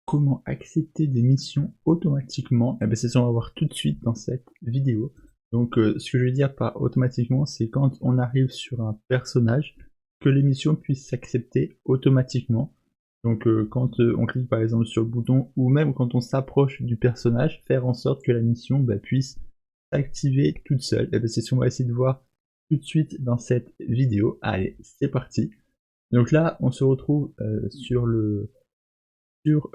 comment accepter des missions automatiquement, et bien c'est ce qu'on va voir tout de suite dans cette vidéo. Donc ce que je veux dire par automatiquement, c'est quand on arrive sur un personnage, que les missions puissent s'accepter automatiquement. Donc quand on clique par exemple sur le bouton, ou même quand on s'approche du personnage, faire en sorte que la mission puisse s'activer toute seule. Et bien c'est ce qu'on va essayer de voir tout de suite dans cette vidéo. Allez, c'est parti. Donc là, on se retrouve sur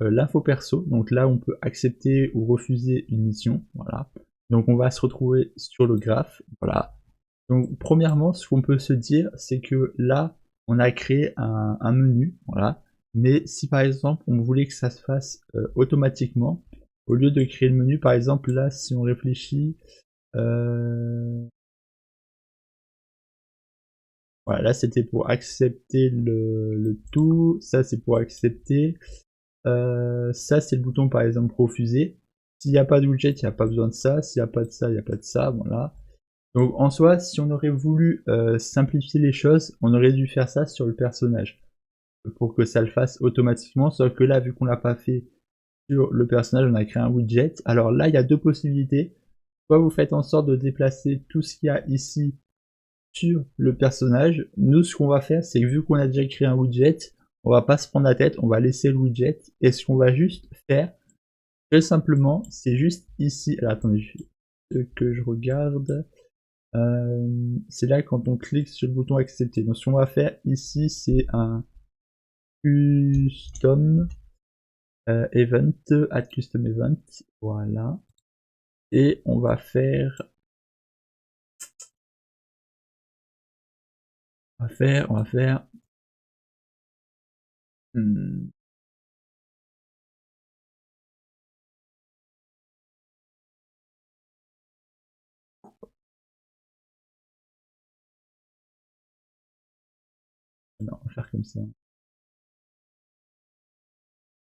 l'info perso. Donc là, on peut accepter ou refuser une mission. Voilà. Donc on va se retrouver sur le graphe. Voilà. Donc premièrement, ce qu'on peut se dire, c'est que là, on a créé un menu. Voilà. Mais si par exemple, on voulait que ça se fasse automatiquement, au lieu de créer le menu, par exemple, là, si on réfléchit, voilà, là c'était pour accepter le tout, ça c'est pour accepter. Ça, c'est le bouton par exemple refuser. S'il n'y a pas de widget, il n'y a pas besoin de ça. S'il n'y a pas de ça, il n'y a pas de ça. Voilà. Donc en soi, si on aurait voulu simplifier les choses, on aurait dû faire ça sur le personnage pour que ça le fasse automatiquement. Sauf que là, vu qu'on l'a pas fait sur le personnage, on a créé un widget. Alors là, il y a deux possibilités. Soit vous faites en sorte de déplacer tout ce qu'il y a ici sur le personnage. Nous, ce qu'on va faire, c'est que vu qu'on a déjà créé un widget, on va pas se prendre la tête, on va laisser le widget, et ce qu'on va juste faire, très simplement, c'est juste ici. Alors attendez, que je regarde. C'est là quand on clique sur le bouton accepter. Donc ce qu'on va faire ici, c'est un custom event, add custom event, voilà. Et on va faire, on va faire, hmm, non, on va faire comme ça.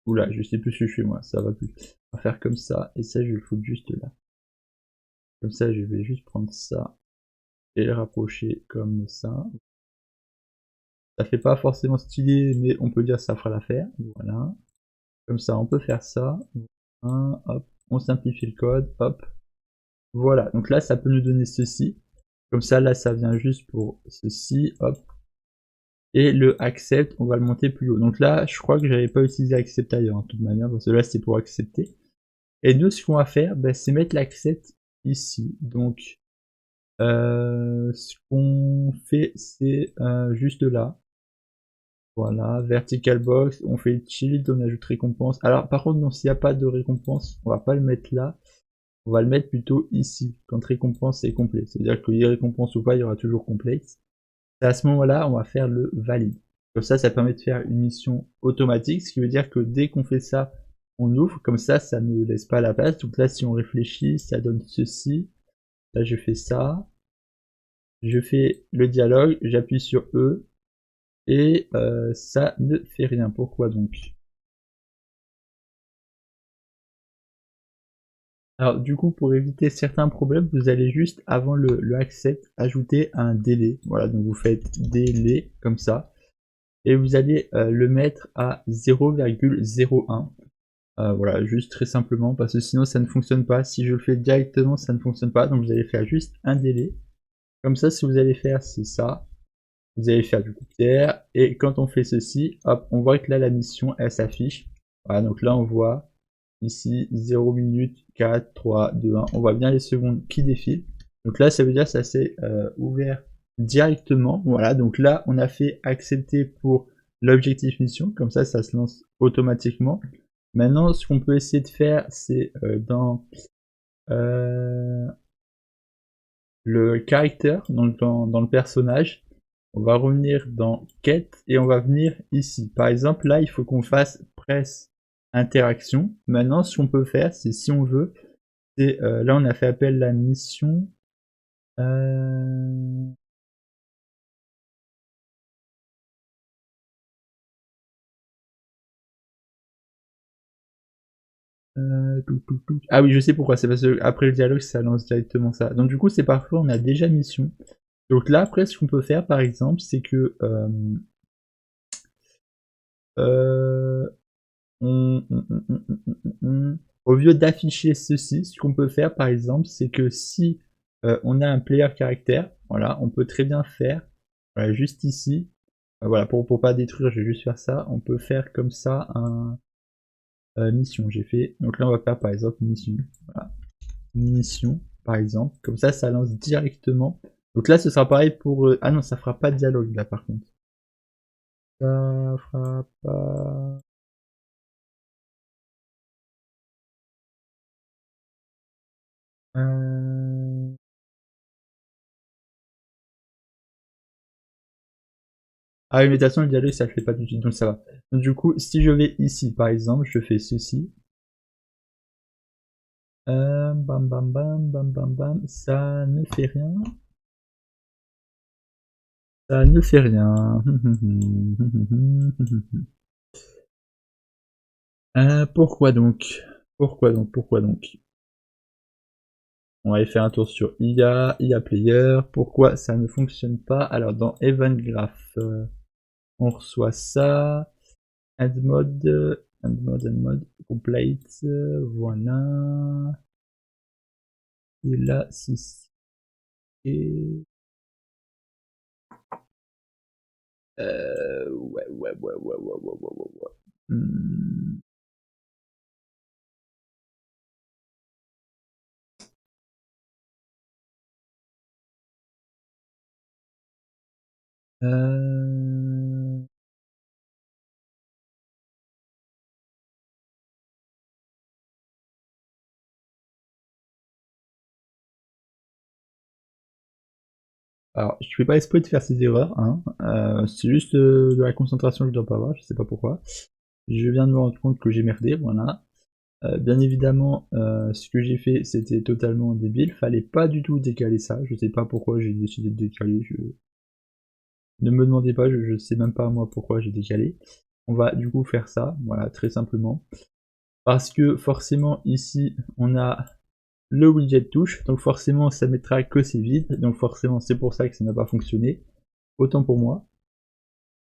Oula, je sais plus si je suis moi, ça va plus. On va faire comme ça, et ça je vais le foutre juste là. Comme ça, je vais juste prendre ça et le rapprocher comme ça. Ça fait pas forcément stylé, mais on peut dire que ça fera l'affaire. Voilà. Comme ça, on peut faire ça. Hop, on simplifie le code, hop. Voilà, donc là, ça peut nous donner ceci. Comme ça, là, ça vient juste pour ceci, hop. Et le accept, on va le monter plus haut. Donc là, je crois que j'avais pas utilisé accept ailleurs, en toute manière, parce que là, c'est pour accepter. Et nous, ce qu'on va faire, c'est mettre l'accept ici. Donc, ce qu'on fait, c'est juste là. Voilà, vertical box, on fait shield, on ajoute récompense. Alors, par contre, non, s'il n'y a pas de récompense, on va pas le mettre là. On va le mettre plutôt ici, quand récompense est complet. C'est-à-dire qu'il y ait récompense ou pas, il y aura toujours complete. Et à ce moment-là, on va faire le valide. Comme ça permet de faire une mission automatique, ce qui veut dire que dès qu'on fait ça, on ouvre. Comme ça ne laisse pas la place. Donc là, si on réfléchit, ça donne ceci. Là, je fais ça. Je fais le dialogue, j'appuie sur E. Et ça ne fait rien. Pourquoi donc? Alors du coup, pour éviter certains problèmes, vous allez juste, avant le accept, ajouter un délai. Voilà, donc vous faites délai, comme ça. Et vous allez le mettre à 0,01. Voilà, juste très simplement, parce que sinon ça ne fonctionne pas. Si je le fais directement, ça ne fonctionne pas. Donc vous allez faire juste un délai. Comme ça, ce que vous allez faire, c'est ça. Vous allez faire du coup pierre. Et quand on fait ceci, hop, on voit que là, la mission, elle s'affiche. Voilà, donc là, on voit ici 0 minutes, 4, 3, 2, 1. On voit bien les secondes qui défilent. Donc là, ça veut dire que ça s'est ouvert directement. Voilà, donc là, on a fait accepter pour l'objectif mission. Comme ça se lance automatiquement. Maintenant, ce qu'on peut essayer de faire, c'est dans le caractère, donc dans le personnage, on va revenir dans quête et on va venir ici. Par exemple, là, il faut qu'on fasse presse interaction. Maintenant, ce qu'on peut faire, c'est si on veut, c'est là, on a fait appel à la mission. Euh, Ah oui, je sais pourquoi. C'est parce que après le dialogue, ça lance directement ça. Donc du coup, c'est parfois on a déjà mission. Donc là, après, ce qu'on peut faire, par exemple, c'est que euh, Au lieu d'afficher ceci, ce qu'on peut faire par exemple, c'est que si on a un player caractère, voilà, on peut très bien faire, voilà, juste ici, voilà, pour pas détruire, je vais juste faire ça, on peut faire comme ça un mission, j'ai fait, donc là on va faire par exemple mission, voilà, mission par exemple, comme ça lance directement, donc là ce sera pareil pour, ah non ça fera pas de dialogue là par contre, ça fera pas... Ah oui, mais de toute façon, le dialogue, ça le fait pas tout de suite, donc ça va. Donc du coup, si je vais ici, par exemple, je fais ceci. Bam bam bam, bam bam bam, ça ne fait rien. Ça ne fait rien. Pourquoi donc? Pourquoi donc? Pourquoi donc? On va aller faire un tour sur IA Player. Pourquoi ça ne fonctionne pas? Alors dans Event Graph, on reçoit ça. Add mode, complete, voilà. Et là, si c'est... Ouais. Hmm. Euh... Alors, je fais pas esprit de faire ces erreurs, hein. C'est juste de la concentration que je dois pas avoir, je sais pas pourquoi. Je viens de me rendre compte que j'ai merdé, voilà. Bien évidemment, ce que j'ai fait, c'était totalement débile. Fallait pas du tout décaler ça. Je sais pas pourquoi j'ai décidé de décaler. Ne me demandez pas, je sais même pas moi pourquoi j'ai décalé. On va du coup faire ça, voilà, très simplement. Parce que forcément, ici, on a le widget touche, donc forcément, ça mettra que c'est vide. Donc forcément, c'est pour ça que ça n'a pas fonctionné. Autant pour moi.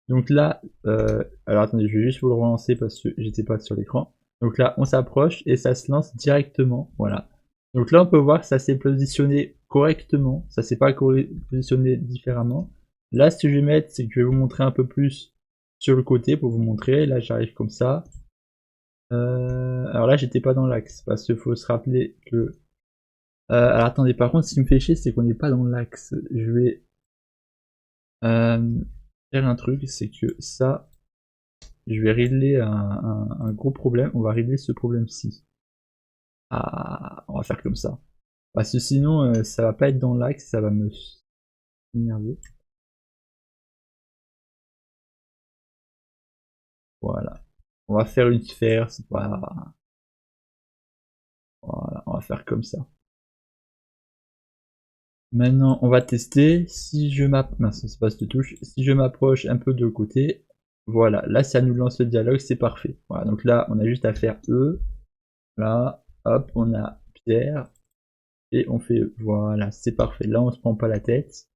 Donc là, alors attendez, je vais juste vous le relancer parce que j'étais pas sur l'écran. Donc là, on s'approche et ça se lance directement, voilà. Donc là, on peut voir que ça s'est positionné correctement, ça s'est pas positionné différemment. Là, ce que je vais mettre, c'est que je vais vous montrer un peu plus sur le côté pour vous montrer. Là, j'arrive comme ça. Alors là, j'étais pas dans l'axe parce qu'il faut se rappeler que... alors attendez, par contre, ce qui me fait chier, c'est qu'on n'est pas dans l'axe. Je vais faire un truc, c'est que ça, je vais régler un gros problème. On va régler ce problème-ci. Ah, on va faire comme ça. Parce que sinon, ça va pas être dans l'axe, ça va me énerver. Voilà. On va faire une sphère, c'est pas... Voilà, on va faire comme ça. Maintenant, on va tester. Si je m'approche... Mince, c'est pas cette touche. Si je m'approche un peu de côté, voilà. Là, ça nous lance le dialogue, c'est parfait. Voilà, donc là, on a juste à faire E. Là, hop, on a Pierre. Et on fait, voilà, c'est parfait. Là, on se prend pas la tête.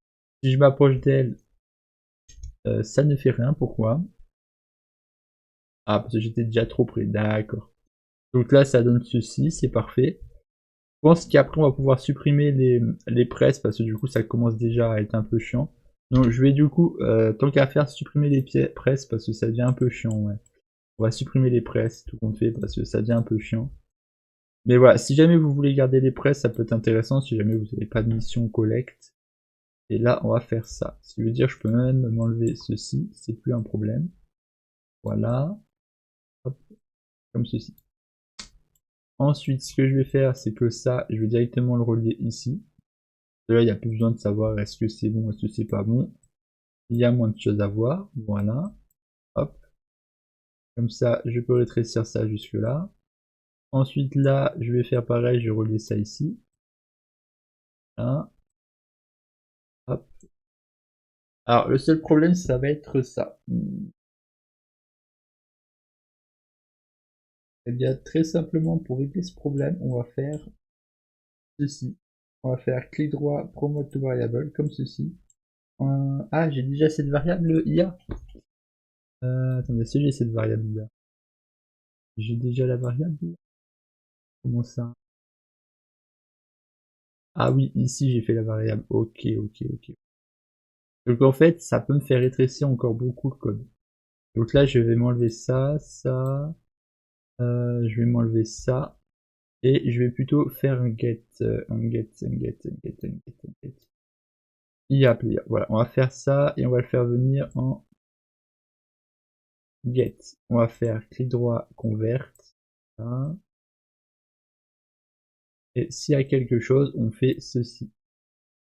Si je m'approche d'elle, ça ne fait rien. Pourquoi? Ah, parce que j'étais déjà trop près. D'accord. Donc là, ça donne ceci, c'est parfait. Je pense qu'après, on va pouvoir supprimer les presses, parce que du coup, ça commence déjà à être un peu chiant. Donc je vais du coup, tant qu'à faire, supprimer les presses, parce que ça devient un peu chiant, ouais. On va supprimer les presses, tout compte fait, parce que ça devient un peu chiant. Mais voilà, si jamais vous voulez garder les presses, ça peut être intéressant, si jamais vous n'avez pas de mission collecte. Et là, on va faire ça. Ce qui veut dire que je peux même m'enlever ceci, c'est plus un problème. Voilà. Hop, comme ceci. Ensuite, ce que je vais faire, c'est que ça, je vais directement le relier ici. Là, il n'y a plus besoin de savoir est-ce que c'est bon, est-ce que c'est pas bon. Il y a moins de choses à voir. Voilà. Hop. Comme ça, je peux rétrécir ça jusque là. Ensuite, là, je vais faire pareil, je relie ça ici. Là. Hop. Alors, le seul problème, ça va être ça. Eh bien, très simplement, pour régler ce problème, on va faire ceci. On va faire clic droit, promote to variable, comme ceci. Ah, j'ai déjà cette variable IA. Attendez, si j'ai cette variable IA. J'ai déjà la variable? Comment ça? Ah oui, ici j'ai fait la variable. Ok, ok, ok. Donc en fait, ça peut me faire rétrécir encore beaucoup le code. Donc là, je vais m'enlever ça, ça. Je vais m'enlever ça. Et je vais plutôt faire un get, player. Voilà, on va faire ça et on va le faire venir en get. On va faire clic droit, convert. Hein. Et s'il y a quelque chose, on fait ceci,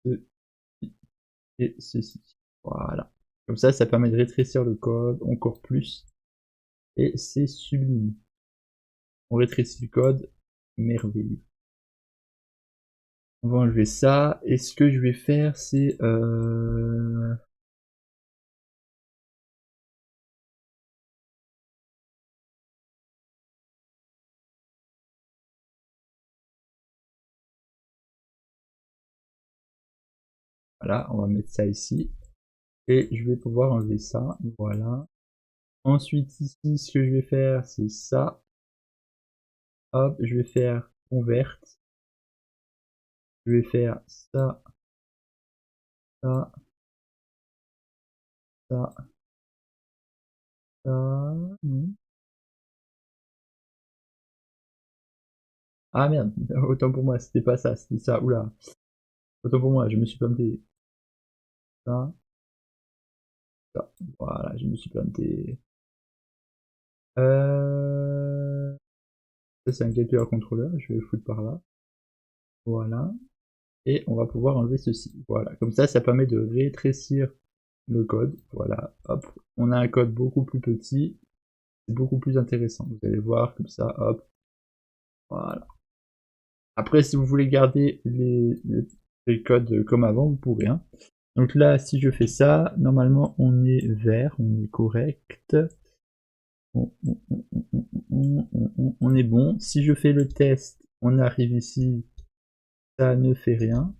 ceci et ceci. Voilà. Comme ça permet de rétrécir le code encore plus. Et c'est sublime. On rétrécit le code, merveilleux. On va enlever ça. Et ce que je vais faire, c'est... Voilà, on va mettre ça ici. Et je vais pouvoir enlever ça. Voilà. Ensuite, ici, ce que je vais faire, c'est ça. Hop, je vais faire convert. Je vais faire ça, ça, ça, ça. Non. Ah merde, autant pour moi, c'était pas ça, c'était ça. Oula. Autant pour moi, je me suis planté. Ça, ça. Voilà, je me suis planté. Ça, c'est un capture contrôleur, je vais le foutre par là. Voilà. Et on va pouvoir enlever ceci. Voilà. Comme ça permet de rétrécir le code. Voilà. Hop. On a un code beaucoup plus petit. C'est beaucoup plus intéressant. Vous allez voir comme ça. Hop. Voilà. Après, si vous voulez garder les codes comme avant, vous pourrez. Hein. Donc là, si je fais ça, normalement, on est vert, on est correct. On est bon. Si je fais le test, on arrive ici, ça ne fait rien.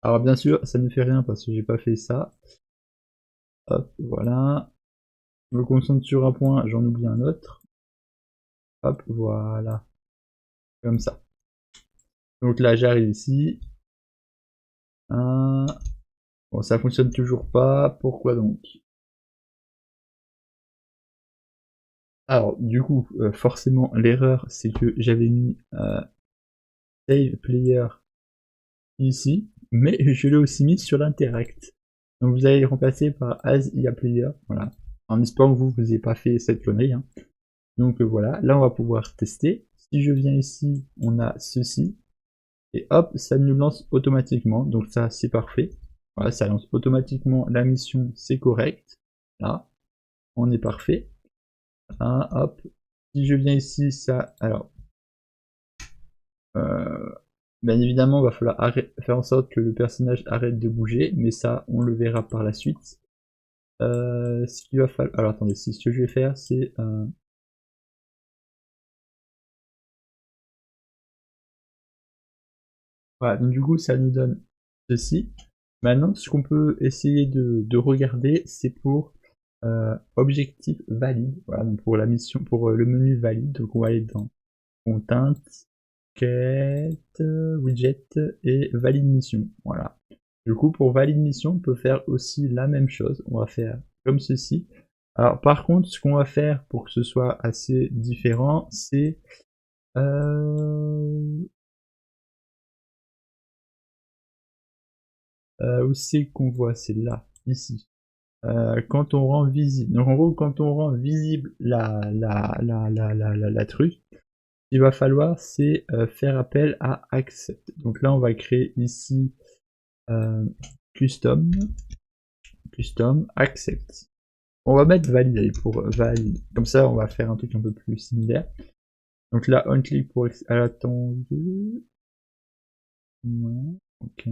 Alors bien sûr, ça ne fait rien parce que j'ai pas fait ça. Hop, voilà. Je me concentre sur un point, j'en oublie un autre. Hop, voilà. Comme ça. Donc là, j'arrive ici. Bon, ça fonctionne toujours pas. Pourquoi donc? Alors, du coup, forcément, l'erreur, c'est que j'avais mis Save Player ici, mais je l'ai aussi mis sur l'interact. Donc vous allez le remplacer par As IA Player, voilà. En espérant que vous n'ayez pas fait cette connerie. Hein. Donc voilà, là on va pouvoir tester. Si je viens ici, on a ceci. Et hop, ça nous lance automatiquement. Donc ça, c'est parfait. Voilà, ça lance automatiquement la mission, c'est correct. Là, on est parfait. Là, hop. Si je viens ici, ça... Alors, bien évidemment, il va falloir faire en sorte que le personnage arrête de bouger, mais ça, on le verra par la suite. Ce qu'il va falloir... Alors attendez, ce que je vais faire, c'est... Voilà, donc du coup, ça nous donne ceci. Maintenant, ce qu'on peut essayer de regarder, c'est pour objectif valide. Voilà, donc pour la mission, pour le menu valide. Donc on va aller dans Content, Quête, Widget et Valide Mission. Voilà. Du coup, pour Valide Mission, on peut faire aussi la même chose. On va faire comme ceci. Alors par contre, ce qu'on va faire pour que ce soit assez différent, c'est où c'est qu'on voit? C'est là, ici. Quand on rend visible. Donc en gros, quand on rend visible la truc, ce qu'il va falloir, c'est faire appel à accept. Donc là, on va créer ici custom, accept. On va mettre valide pour valide. Comme ça, on va faire un truc un peu plus similaire. Donc là, on click pour attendez. Ouais, ok.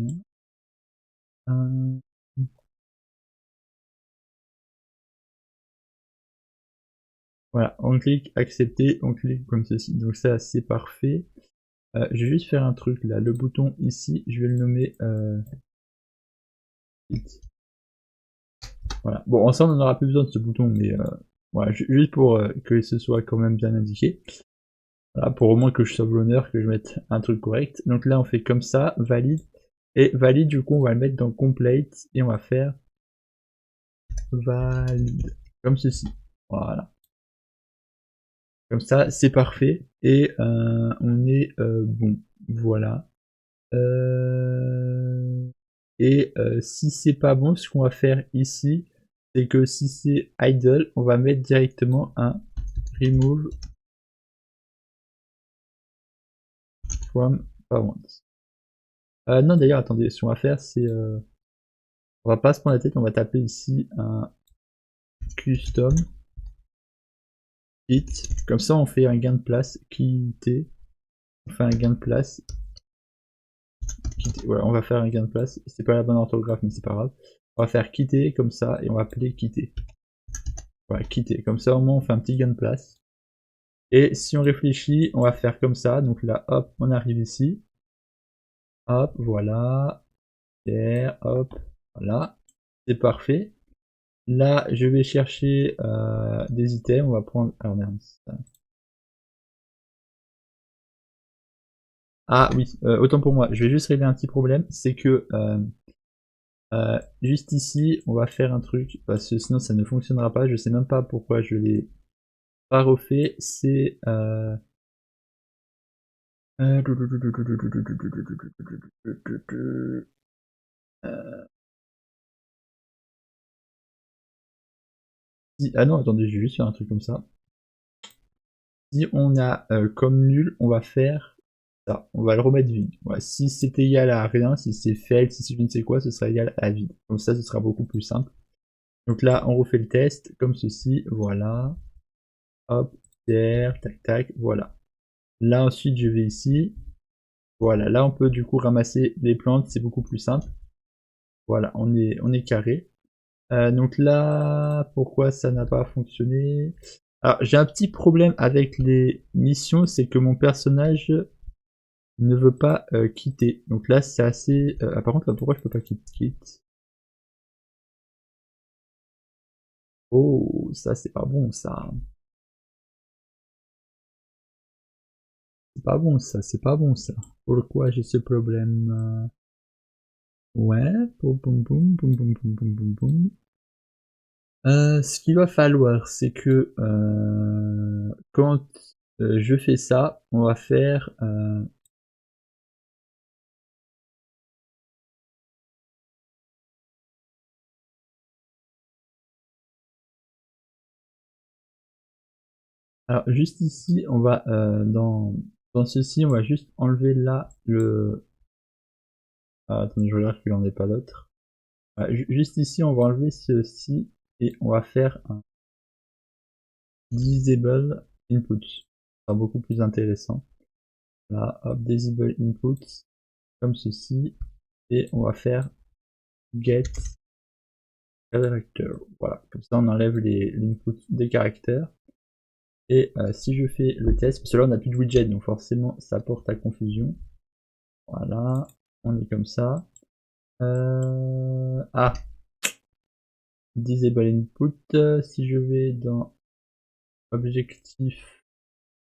Voilà, on clique accepter, on clique comme ceci. Donc ça, c'est parfait. Je vais juste faire un truc là. Le bouton ici, je vais le nommer Voilà. Bon, ensemble, on n'aura plus besoin de ce bouton, mais voilà, juste pour que ce soit quand même bien indiqué. Voilà, pour au moins que je sauve l'honneur, que je mette un truc correct. Donc là, on fait comme ça, valide. Et valide, du coup, on va le mettre dans complete et on va faire valide, comme ceci. Voilà. Comme ça, c'est parfait. Et on est bon. Voilà. Et si c'est pas bon, ce qu'on va faire ici, c'est que si c'est idle, on va mettre directement un remove from parent. Non, d'ailleurs, attendez, ce qu'on va faire, c'est on va pas se prendre la tête, on va taper ici un custom kit. Comme ça, on fait un gain de place, quitter. On fait un gain de place. Quitter. Voilà, on va faire un gain de place. C'est pas la bonne orthographe, mais c'est pas grave. On va faire quitter comme ça et on va appeler quitter. Voilà, quitter. Comme ça, au moins, on fait un petit gain de place. Et si on réfléchit, on va faire comme ça. Donc là, hop, on arrive ici. Hop, voilà. Et hop, voilà. C'est parfait. Là, je vais chercher des items. On va prendre... Alors merde. Ah oui, autant pour moi. Je vais juste régler un petit problème. C'est que juste ici, on va faire un truc. Parce que sinon, ça ne fonctionnera pas. Je sais même pas pourquoi je l'ai pas refait. C'est... Ah non, attendez, je vais juste faire un truc comme ça. Si on a comme nul, on va faire ça. On va le remettre vide. Voilà. Si c'est égal à rien, si c'est fail, si c'est je ne sais quoi, ce sera égal à vide. Comme ça, ce sera beaucoup plus simple. Donc là, on refait le test, comme ceci. Voilà. Hop, there, tac, tac, voilà. Là, ensuite, je vais ici. Voilà, là, on peut du coup ramasser les plantes, c'est beaucoup plus simple. Voilà, on est carré. Donc là, pourquoi ça n'a pas fonctionné? Alors, j'ai un petit problème avec les missions, c'est que mon personnage ne veut pas quitter. Donc là, c'est assez... Ah, par contre, là, pourquoi je peux pas quitter? Oh, ça, c'est pas bon, ça. C'est pas bon, ça, c'est pas bon, ça. Pourquoi j'ai ce problème? Ouais, boum, boum, boum, boum, boum, boum, boum, boum, boum. Ce qu'il va falloir, c'est que quand je fais ça, on va faire... Alors juste ici, on va dans ceci, on va juste enlever là le... Ah, attendez, je regarde qu'il n'en ait pas d'autre. Juste ici, on va enlever ceci et on va faire un disable input. Ce sera beaucoup plus intéressant. Là, hop, disable input, comme ceci, et on va faire get character. Voilà, comme ça on enlève l'input des caractères. Et si je fais le test, parce que là on n'a plus de widget, donc forcément ça porte à confusion. Voilà, on est comme ça. Ah, disable input, si je vais dans objectif,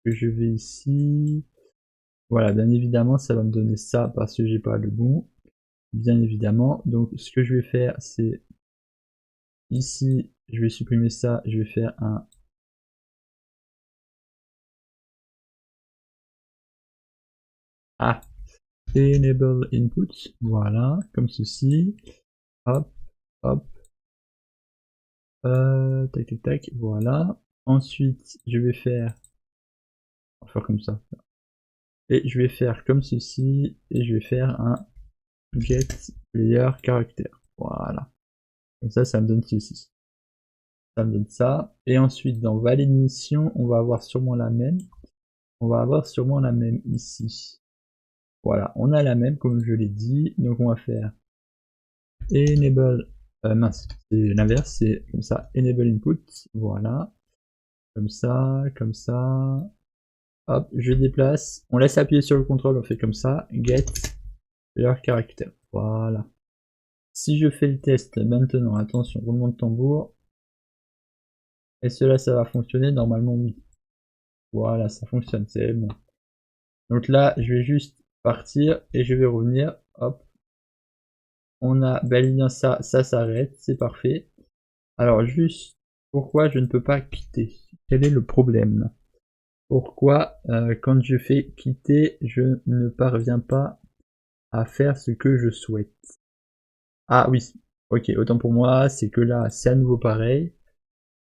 que je vais ici, voilà, bien évidemment ça va me donner ça parce que j'ai pas le bon, bien évidemment. Donc ce que je vais faire, c'est ici, je vais supprimer ça, je vais faire un enable input, voilà, comme ceci, hop, hop, tac tac tac, voilà. Ensuite, je vais faire, on va faire comme ça, et je vais faire comme ceci, et je vais faire un get player character, voilà. Comme ça me donne ceci. Ça me donne ça. Et ensuite, dans valide mission, on va avoir sûrement la même. On va avoir sûrement la même ici. Voilà, on a la même comme je l'ai dit. Donc on va faire enable, mince, c'est l'inverse, c'est comme ça, enable input, voilà, comme ça, hop, je déplace, on laisse appuyer sur le contrôle, on fait comme ça, get player character, voilà. si je fais le test maintenant, attention, roulement de tambour, est-ce que là ça va fonctionner? Normalement oui. Voilà, ça fonctionne, c'est bon. Donc là, je vais juste partir et je vais revenir, hop. On a bel et bien ça, ça s'arrête, c'est parfait. Alors juste, pourquoi je ne peux pas quitter? Quel est le problème? Pourquoi quand je fais quitter, je ne parviens pas à faire ce que je souhaite? Ah oui, ok, autant pour moi, c'est que là, c'est à nouveau pareil.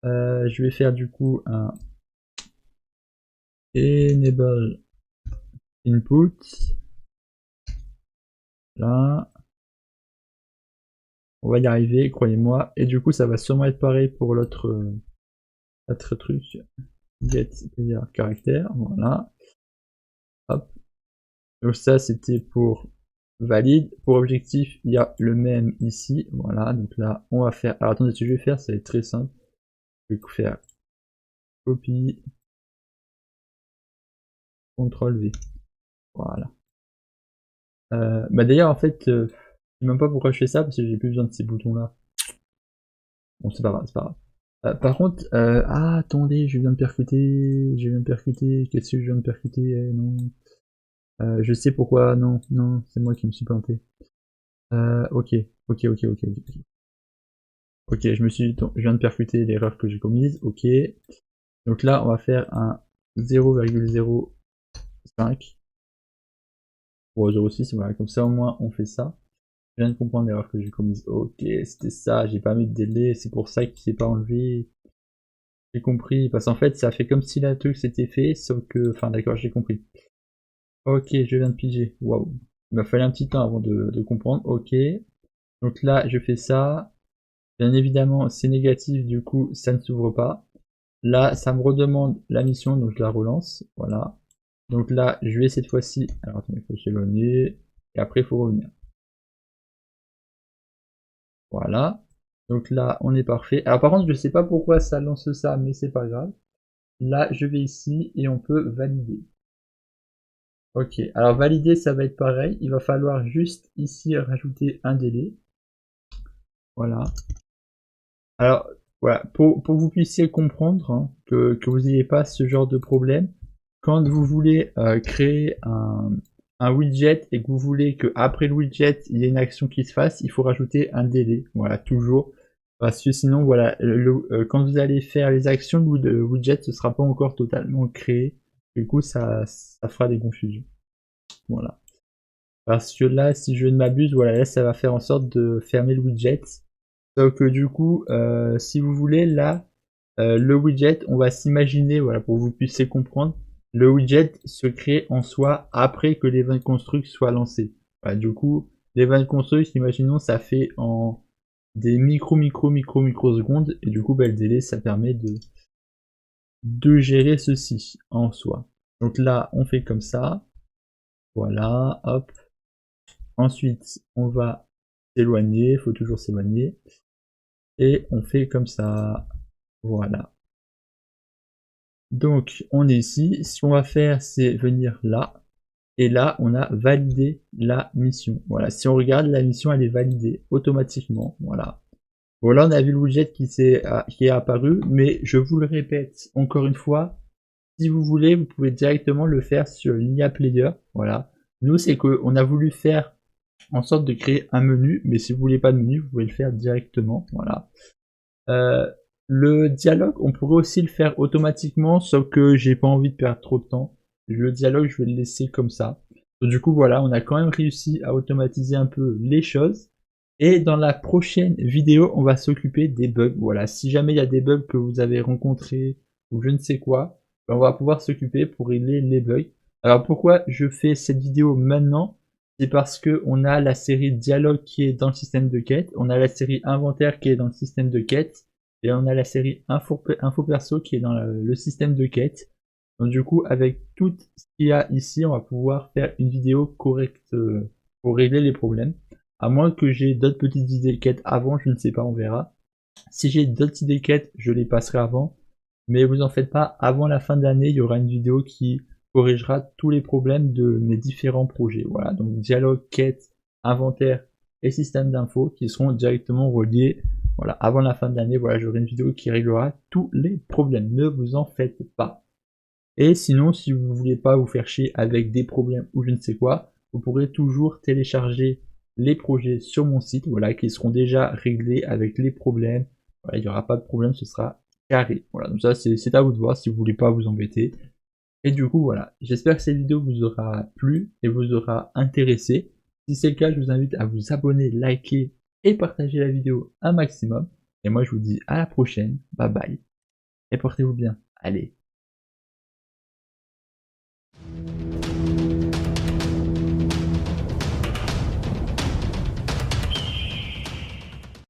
Je vais faire du coup un enable input. Là, on va y arriver, croyez-moi. Et du coup, ça va sûrement être pareil pour l'autre truc. Get player caractère, voilà. Hop. Donc ça, c'était pour valide. Pour objectif, il y a le même ici. Voilà, donc là, on va faire... Alors attendez, ce que je vais faire, ça va être très simple. Je vais faire copie, CTRL V. Voilà. Bah d'ailleurs, en fait, je sais même pas pourquoi je fais ça, parce que j'ai plus besoin de ces boutons-là. Bon, c'est pas grave, c'est pas grave. Par contre, ah, attendez, je viens de percuter, qu'est-ce que je viens de percuter? Non. Je sais pourquoi, non, non, c'est moi qui me suis planté. Ok, ok, ok, ok, ok. Ok, je viens de percuter l'erreur que j'ai commise, ok. Donc là, on va faire un 0,05 pour 0,6, voilà, comme ça au moins on fait ça. Je viens de comprendre l'erreur que j'ai commise, ok, c'était ça, j'ai pas mis de délai, c'est pour ça qu'il n'est pas enlevé. J'ai compris, parce qu'en fait ça fait comme si la truc s'était fait, sauf que, enfin d'accord, j'ai compris. Ok, je viens de piger, waouh. Il m'a fallu un petit temps avant de comprendre, ok. Donc là, je fais ça. Bien évidemment, c'est négatif, du coup, ça ne s'ouvre pas. Là, ça me redemande la mission, donc je la relance, voilà. Donc là, je vais cette fois-ci, alors attendez, il faut s'éloigner, et après il faut revenir. Voilà. Donc là, on est parfait. Alors par contre, je sais pas pourquoi ça lance ça, mais c'est pas grave. Là, je vais ici, et on peut valider. Ok, alors valider, ça va être pareil. Il va falloir juste ici rajouter un délai. Voilà. Alors, voilà, pour que vous puissiez comprendre hein, que vous n'ayez pas ce genre de problème, quand vous voulez créer un widget et que vous voulez qu'après le widget, il y ait une action qui se fasse, il faut rajouter un délai. Voilà, toujours. Parce que sinon, voilà, quand vous allez faire les actions, le widget ne sera pas encore totalement créé. Du coup, ça fera des confusions. Voilà. Parce que là, si je ne m'abuse, voilà, là, ça va faire en sorte de fermer le widget. Donc du coup, si vous voulez, là, le widget, on va s'imaginer, voilà, pour que vous puissiez comprendre, le widget se crée en soi après que l'event construct soit lancé. Voilà, du coup, l'event construct, imaginons, ça fait en des microsecondes, et du coup, bah, le délai, ça permet de gérer ceci en soi. Donc là, on fait comme ça. Voilà, hop. Ensuite, on va s'éloigner, il faut toujours s'éloigner. Et on fait comme ça. Voilà. Donc, on est ici. Ce qu'on va faire, c'est venir là. Et là, on a validé la mission. Voilà. Si on regarde, la mission, elle est validée automatiquement. Voilà. Voilà, on a vu le widget qui est apparu. Mais je vous le répète encore une fois. Si vous voulez, vous pouvez directement le faire sur l'IA Player. Voilà. Nous, c'est qu'on a voulu faire en sorte de créer un menu. Mais si vous voulez pas de menu, vous pouvez le faire directement. Voilà. Le dialogue, on pourrait aussi le faire automatiquement, sauf que j'ai pas envie de perdre trop de temps. Le dialogue, je vais le laisser comme ça. Donc, du coup, voilà, on a quand même réussi à automatiser un peu les choses. Et dans la prochaine vidéo, on va s'occuper des bugs. Voilà, si jamais il y a des bugs que vous avez rencontrés ou je ne sais quoi, on va pouvoir s'occuper pour régler les bugs. Alors pourquoi je fais cette vidéo maintenant? C'est parce que on a la série dialogue qui est dans le système de quête, on a la série inventaire qui est dans le système de quête, et on a la série info perso qui est dans le système de quête. Donc du coup, avec tout ce qu'il y a ici, on va pouvoir faire une vidéo correcte pour régler les problèmes. À moins que j'ai d'autres petites idées quêtes avant, je ne sais pas, on verra. Si j'ai d'autres idées quêtes, je les passerai avant. Mais vous en faites pas, avant la fin de l'année, il y aura une vidéo qui corrigera tous les problèmes de mes différents projets. Voilà, donc dialogue, quête, inventaire et système d'infos qui seront directement reliés. Voilà, avant la fin de l'année, voilà, j'aurai une vidéo qui réglera tous les problèmes. Ne vous en faites pas. Et sinon, si vous ne voulez pas vous faire chier avec des problèmes ou je ne sais quoi, vous pourrez toujours télécharger les projets sur mon site, voilà, qui seront déjà réglés avec les problèmes. Voilà, il n'y aura pas de problème, ce sera carré. Voilà, donc ça c'est à vous de voir si vous voulez pas vous embêter. Et du coup, voilà, j'espère que cette vidéo vous aura plu et vous aura intéressé. Si c'est le cas, je vous invite à vous abonner, liker et partager la vidéo un maximum. Et moi, je vous dis à la prochaine. Bye bye. Et portez-vous bien. Allez.